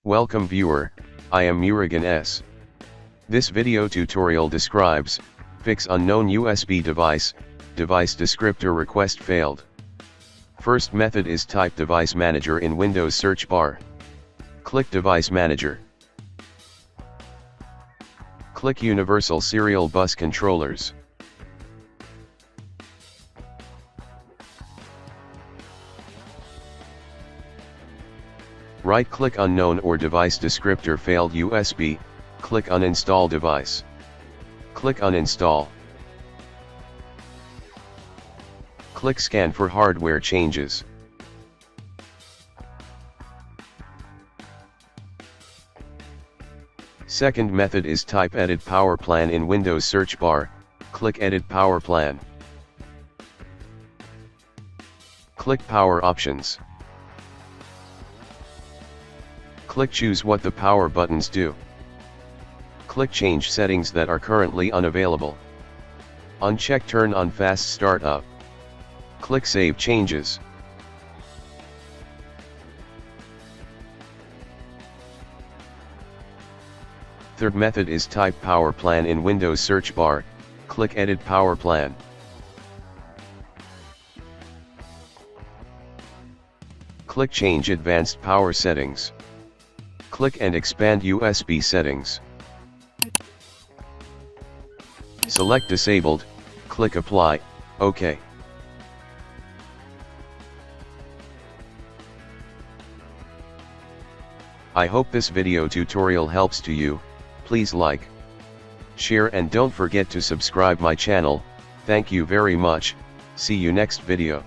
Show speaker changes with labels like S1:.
S1: Welcome viewer, I am Murugan S. This video tutorial describes, fix unknown USB device descriptor request failed. First method is type device manager in Windows search bar. Click device manager. Click universal serial bus controllers. Right-click unknown or device descriptor failed USB, click uninstall device. Click uninstall. Click scan for hardware changes. Second method is type edit power plan in Windows search bar, click edit power plan. Click power options. Click choose what the power buttons do. Click change settings that are currently unavailable. Uncheck turn on fast startup. Click save changes. Third method is type power plan in Windows search bar, click edit power plan. Click change advanced power settings. Click and expand USB settings. Select disabled, click apply, OK. I hope this video tutorial helps to you. Please like, share and don't forget to subscribe my channel. Thank you very much. See you next video.